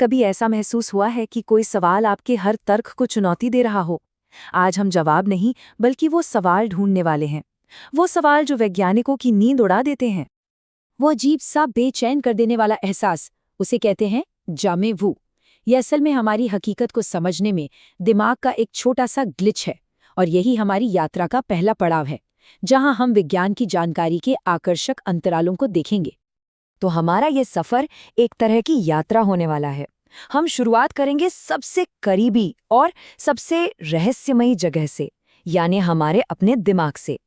कभी ऐसा महसूस हुआ है कि कोई सवाल आपके हर तर्क को चुनौती दे रहा हो? आज हम जवाब नहीं, बल्कि वो सवाल ढूंढने वाले हैं। वो सवाल जो वैज्ञानिकों की नींद उड़ा देते हैं। वो अजीब सा बेचैन कर देने वाला एहसास, उसे कहते हैं जामे वू। ये असल में हमारी हकीकत को समझने में दिमाग का एक छोटा सा ग्लिच है, और यही हमारी यात्रा का पहला पड़ाव है, जहां हम विज्ञान की जानकारी के आकर्षक अंतरालों को देखेंगे। तो हमारा ये सफर एक तरह की यात्रा होने वाला है। हम शुरुआत करेंगे सबसे करीबी और सबसे रहस्यमयी जगह से, यानी हमारे अपने दिमाग से।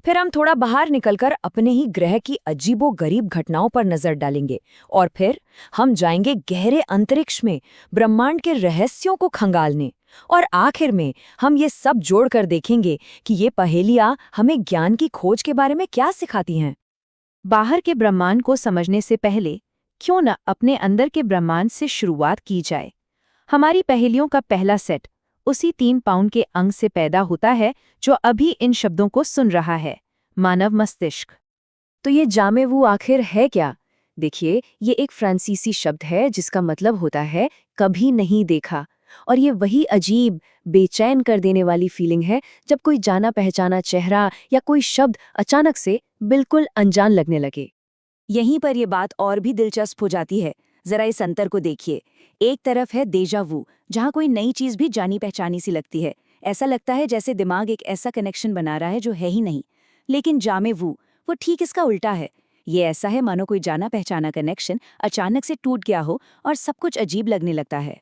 फिर हम थोड़ा बाहर निकलकर अपने ही ग्रह की अजीबोगरीब घटनाओं पर नजर डालेंगे, और फिर हम जाएंगे गहरे अंतरिक्ष में ब्रह्मांड के रहस्यों को खंगालने। और आखिर में हम ये सब जोड़कर देखेंगे कि ये पहेलियां हमें ज्ञान की खोज के बारे में क्या सिखाती हैं। बाहर के ब्रह्मांड को समझने से पहले क्यों न अपने अंदर के ब्रह्मांड से शुरुआत की जाए। हमारी पहेलियों का पहला सेट उसी 3 पाउंड के अंग से पैदा होता है जो अभी इन शब्दों को सुन रहा है, मानव मस्तिष्क। तो ये जामे वो आखिर है क्या? देखिए, ये एक फ्रांसीसी शब्द है जिसका मतलब होता है कभी नहीं देखा। और ये वही अजीब, बेचैन कर देने वाली फीलिंग है जब कोई जाना पहचाना चेहरा या कोई शब्द अचानक से बिल्कुल अनजान लगने लगे। यहीं पर यह बात और भी दिलचस्प हो जाती है। जरा इस अंतर को देखिए। एक तरफ है देजा वू, जहां कोई नई चीज भी जानी पहचानी सी लगती है। ऐसा लगता है जैसे दिमाग एक ऐसा कनेक्शन बना रहा है जो है ही नहीं। लेकिन जामे वो ठीक इसका उल्टा है। ये ऐसा है मानो कोई जाना पहचाना कनेक्शन अचानक से टूट गया हो और सब कुछ अजीब लगने लगता है।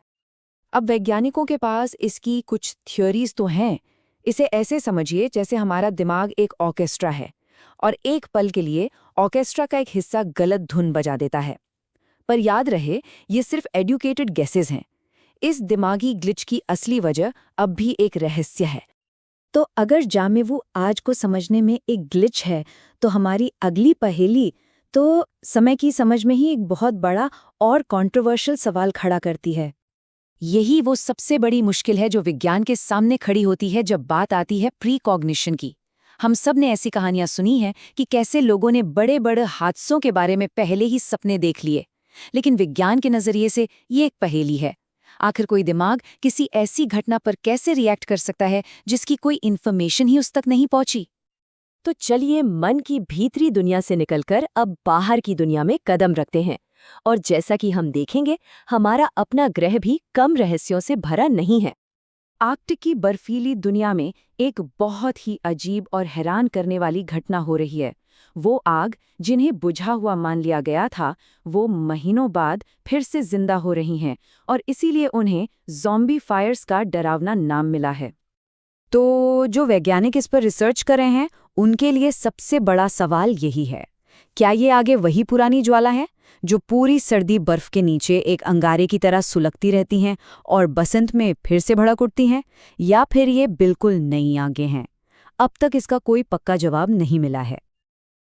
अब वैज्ञानिकों के पास इसकी कुछ थ्योरीज तो हैं। इसे ऐसे समझिए जैसे हमारा दिमाग एक ऑर्केस्ट्रा है, और एक पल के लिए ऑर्केस्ट्रा का एक हिस्सा गलत धुन बजा देता है। पर याद रहे, ये सिर्फ एडुकेटेड गेसेस हैं। इस दिमागी ग्लिच की असली वजह अब भी एक रहस्य है। तो अगर जामेवू आज को समझने में एक ग्लिच है, तो हमारी अगली पहेली तो समय की समझ में ही एक बहुत बड़ा और कंट्रोवर्शियल सवाल खड़ा करती है। यही वो सबसे बड़ी मुश्किल है जो विज्ञान के सामने खड़ी होती है जब बात आती है प्री-कॉग्निशन की। हम सब ने ऐसी कहानियां सुनी हैं कि कैसे लोगों ने बड़े बड़े हादसों के बारे में पहले ही सपने देख लिए, लेकिन विज्ञान के नजरिए से ये एक पहेली है। आखिर कोई दिमाग किसी ऐसी घटना पर कैसे रिएक्ट कर सकता है जिसकी कोई इन्फॉर्मेशन ही उस तक नहीं पहुंची? तो चलिए मन की भीतरी दुनिया से निकलकर अब बाहर की दुनिया में कदम रखते हैं। और जैसा कि हम देखेंगे, हमारा अपना ग्रह भी कम रहस्यों से भरा नहीं है। आर्कटिक की बर्फीली दुनिया में एक बहुत ही अजीब और हैरान करने वाली घटना हो रही है। वो आग जिन्हें बुझा हुआ मान लिया गया था, वो महीनों बाद फिर से जिंदा हो रही हैं, और इसीलिए उन्हें ज़ॉम्बी फायर्स का डरावना नाम मिला है। तो जो वैज्ञानिक इस पर रिसर्च कर रहे हैं, उनके लिए सबसे बड़ा सवाल यही है, क्या ये आगे वही पुरानी ज्वाला है जो पूरी सर्दी बर्फ के नीचे एक अंगारे की तरह सुलगती रहती हैं और बसंत में फिर से भड़क उठती हैं, या फिर ये बिल्कुल नई आगे हैं? अब तक इसका कोई पक्का जवाब नहीं मिला है।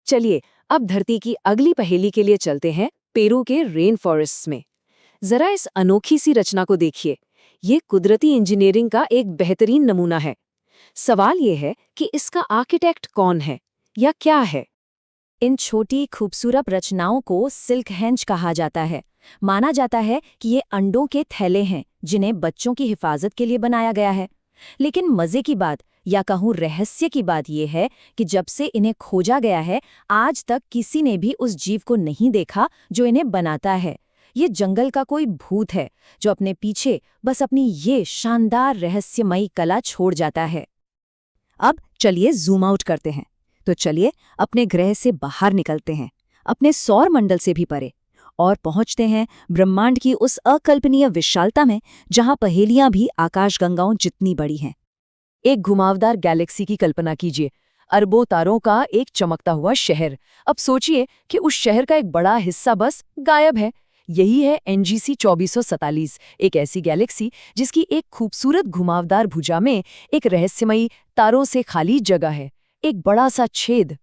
चलिए अब धरती की अगली पहेली के लिए चलते हैं पेरू के रेन फॉरेस्ट्स में। जरा इस अनोखी सी रचना को देखिए। ये कुदरती इंजीनियरिंग का एक बेहतरीन नमूना है। सवाल ये है कि इसका आर्किटेक्ट कौन है या क्या है? इन छोटी खूबसूरत रचनाओं को सिल्क हेंज कहा जाता है। माना जाता है कि ये अंडों के थैले हैं जिन्हें बच्चों की हिफाजत के लिए बनाया गया है। लेकिन मजे की बात, या कहूँ रहस्य की बात यह है कि जब से इन्हें खोजा गया है, आज तक किसी ने भी उस जीव को नहीं देखा जो इन्हें बनाता है। ये जंगल का कोई भूत है जो अपने पीछे बस अपनी ये शानदार रहस्यमयी कला छोड़ जाता है। अब चलिए जूम आउट करते हैं। तो चलिए अपने ग्रह से बाहर निकलते हैं, अपने सौर मंडल से भी परे, और पहुंचते हैं ब्रह्मांड की उस अकल्पनीय विशालता में जहां पहेलियां भी आकाशगंगाओं जितनी बड़ी हैं। एक घुमावदार गैलेक्सी की कल्पना कीजिए, अरबों तारों का एक चमकता हुआ शहर। अब सोचिए कि उस शहर का एक बड़ा हिस्सा बस गायब है। यही है NGC 2447, एक ऐसी गैलेक्सी जिसकी एक खूबसूरत घुमावदार भुजा में एक रहस्यमयी तारों से खाली जगह है, एक बड़ा सा छेद।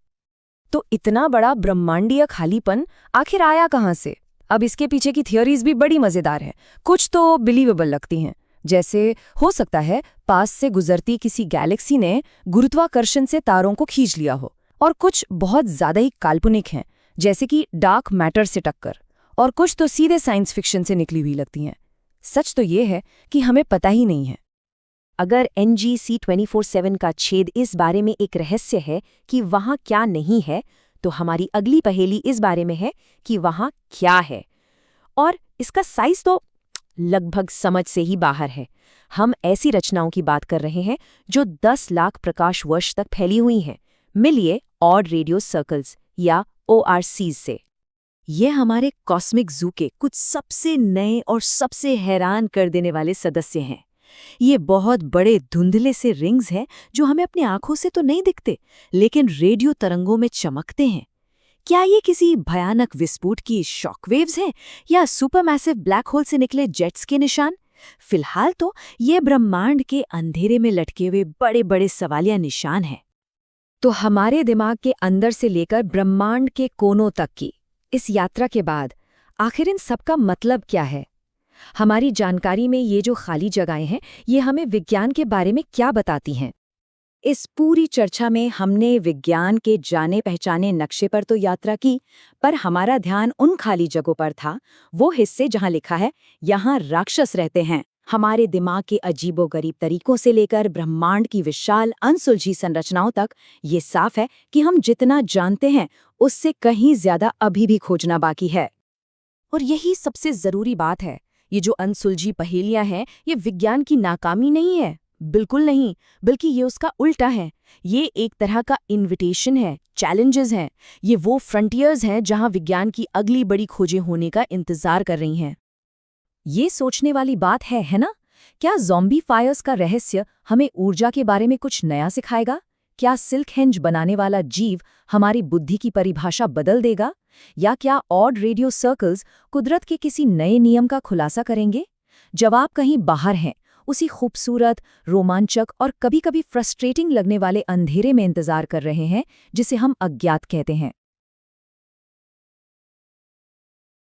तो इतना बड़ा ब्रह्मांडीय खालीपन आखिर आया कहाँ से? अब इसके पीछे की थियोरीज भी बड़ी मजेदार है। कुछ तो बिलीवेबल लगती हैं, जैसे हो सकता है पास से गुजरती किसी गैलेक्सी ने गुरुत्वाकर्षण से तारों को खींच लिया हो, और कुछ बहुत ज्यादा ही काल्पनिक हैं, जैसे कि डार्क मैटर से टक्कर, और कुछ तो सीधे साइंस फिक्शन से निकली हुई लगती हैं, सच तो ये है कि हमें पता ही नहीं है। अगर NGC 24/7 का छेद इस बारे में एक रहस्य है कि वहाँ क्या नहीं है, तो हमारी अगली पहेली इस बारे में है कि वहाँ क्या है। और इसका साइज तो लगभग समझ से ही बाहर है। हम ऐसी रचनाओं की बात कर रहे हैं जो 10 लाख प्रकाश वर्ष तक फैली हुई हैं, मिलिए ऑड रेडियो सर्कल्स या ORCs से। ये हमारे कॉस्मिक ज़ू के कुछ सबसे नए और सबसे हैरान कर देने वाले सदस्य हैं। ये बहुत बड़े धुंधले से रिंग्स हैं जो हमें अपनी आंखों से तो नहीं दिखते, लेकिन रेडियो तरंगों में चमकते हैं। क्या ये किसी भयानक विस्फोट की शॉकवेव्स हैं या सुपरमैसिव ब्लैक होल से निकले जेट्स के निशान? फिलहाल तो ये ब्रह्मांड के अंधेरे में लटके हुए बड़े बड़े सवालिया निशान हैं। तो हमारे दिमाग के अंदर से लेकर ब्रह्मांड के कोनों तक की इस यात्रा के बाद आखिर इन सबका मतलब क्या है? हमारी जानकारी में ये जो खाली जगहें हैं, ये हमें विज्ञान के बारे में क्या बताती हैं? इस पूरी चर्चा में हमने विज्ञान के जाने पहचाने नक्शे पर तो यात्रा की, पर हमारा ध्यान उन खाली जगहों पर था, वो हिस्से जहां लिखा है यहाँ राक्षस रहते हैं। हमारे दिमाग के अजीबोगरीब तरीकों से लेकर ब्रह्मांड की विशाल अनसुलझी संरचनाओं तक ये साफ है कि हम जितना जानते हैं उससे कहीं ज्यादा अभी भी खोजना बाकी है। और यही सबसे जरूरी बात है। ये जो अनसुलझी पहेलियां हैं, ये विज्ञान की नाकामी नहीं है, बिल्कुल नहीं, बल्कि ये उसका उल्टा है। ये एक तरह का इनविटेशन है, चैलेंजेस हैं। ये वो फ्रंटियर्स हैं जहां विज्ञान की अगली बड़ी खोजें होने का इंतजार कर रही हैं। ये सोचने वाली बात है ना? क्या ज़ॉम्बी फायर्स का रहस्य हमें ऊर्जा के बारे में कुछ नया सिखाएगा? क्या सिल्कहेंज बनाने वाला जीव हमारी बुद्धि की परिभाषा बदल देगा? या क्या ऑड रेडियो सर्कल्स कुदरत के किसी नए नियम का खुलासा करेंगे? जवाब कहीं बाहर हैं, उसी खूबसूरत, रोमांचक और कभी-कभी फ्रस्ट्रेटिंग लगने वाले अंधेरे में इंतजार कर रहे हैं जिसे हम अज्ञात कहते हैं।